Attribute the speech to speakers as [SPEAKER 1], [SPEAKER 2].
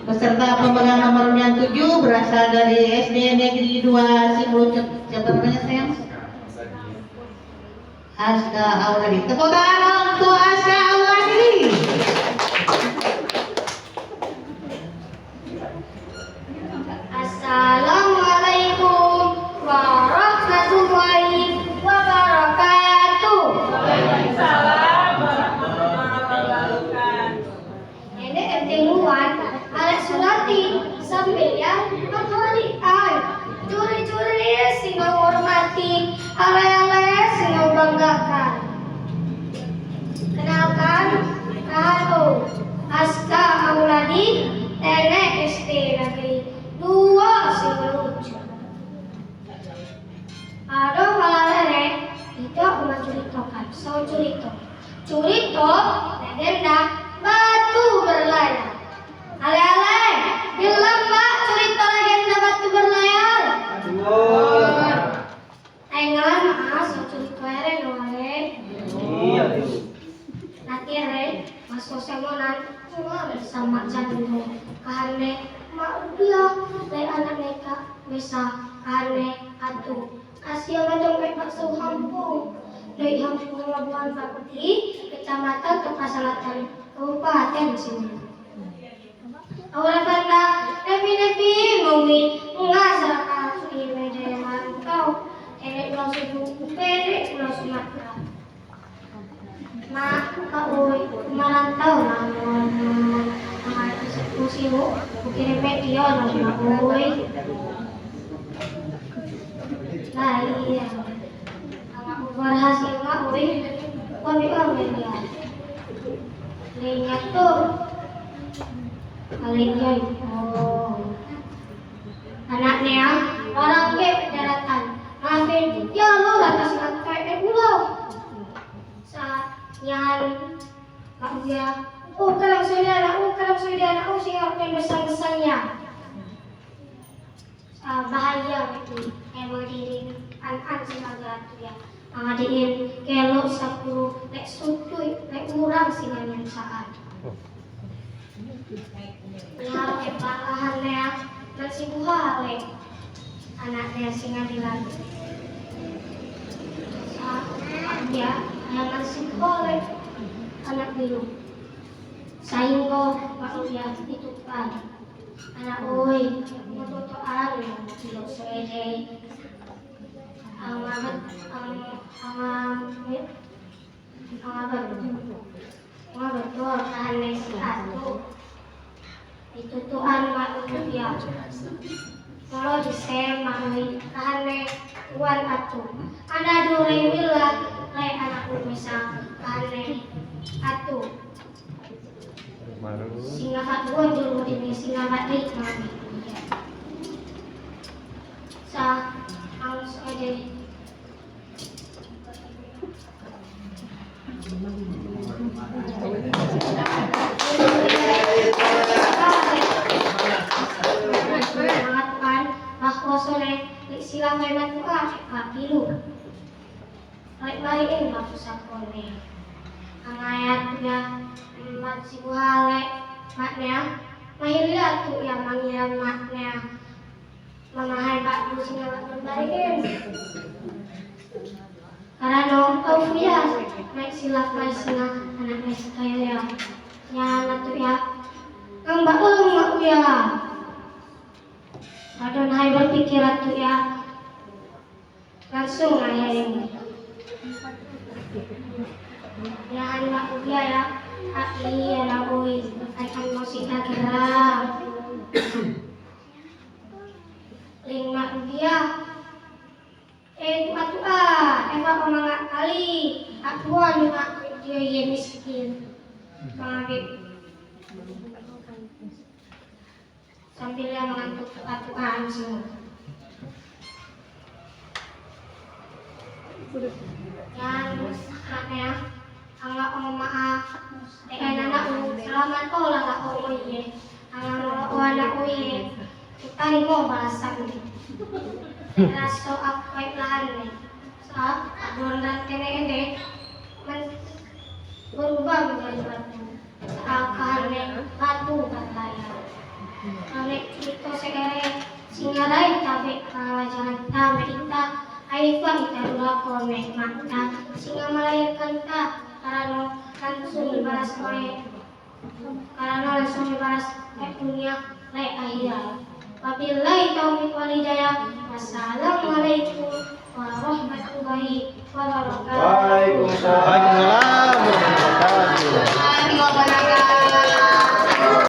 [SPEAKER 1] Peserta pemegang nomor undian 7 berasal dari SD Negeri 2 Simelucut. Siapa namanya sayang? Aska Auladi. Tepuk tangan untuk Aska Auladi.
[SPEAKER 2] Assalamualaikum warahmatullahi wabarakatuh.
[SPEAKER 3] Waalaikumsalam warahmatullahi wabarakatuh.
[SPEAKER 2] Ini ketingguan alat surati sambil yang berkalian curi-curi singa hormati ale-ale singa banggakan. Kenalkan kalau Aska Auladi Tenek SD Negeri 2 Simelucut. Ada halalere itu umat curitokan so curito legenda batu berlayar. Ale-ale bilang mbak cerita legenda batu berlayar. Engan mas so curito ere noale.
[SPEAKER 3] Iya.
[SPEAKER 2] Nanti re masuk semonan bersama jandu kahane mak dia dari anak mereka bisa kahane atu kasih macam kayak bakso kampung dari kampung Labuan Bapeti kecamatan Kepasalatan Kabupaten sini. Orang tanda nepi mawi ngasar kasih media mantau enek langsung pede langsung Sumatera. Mak kauy merantau namun musimu kirim media namun kauy. Nah iya, anak berhasil kauy kami media. Lihat tuh kalinya anaknya orang ke daratan ngafin ya lu atas kayak pulau yang dia kalau saudara siapa yang besar-besarnya bahaya itu emang diri an sebagai ya ngadiin kalau 10 lek sutui lek murang singan saat ya kepalahannya masih buah lek anaknya singan dilan ya yang masih boleh anak biru sainggo maksudnya itu kan anak oi mototoan kilo sede amat betul kahane si atu itu tuan maksudnya kalau disema kahane tuan atu ada dua wilayah lai anakku misal kahane atu singa hatuan dulu ini singa hati mami sa harus ada mengatakan bahwa sore silang hemat pilu baik-baik maksud sakone ayatnya masih buhale maknya mahiliat tuh yang mangiran maknya memahai bakku singa berbarikin karena dong kau ya naik silap singa anak mes kaya ya anak tuh ya kang bakul mak ya adon hai berpikiran tuh ya langsung ngayain ya anak usia ya iya lah boy akan musik kira lima dia patu eva pemangak kali akuan mak dia ye miskin mangabit sambil yang mengantuk patuan semua yang anaknya angga maaf anak selamat kau lah kak kau ye angga anak ye kita mau balasan raso apa lahan nih saat dondan kene berubah menjadi batu saat kahane batu katanya lakon nikmatna sehingga melahirkan ta karena langsung dibalas oleh karena langsung dibalas dunia oleh akhirat. Wabillahi taufiq wal hidayah. Wassalamualaikum warahmatullahi wabarakatuh.
[SPEAKER 4] Waalaikumsalam warahmatullahi wabarakatuh.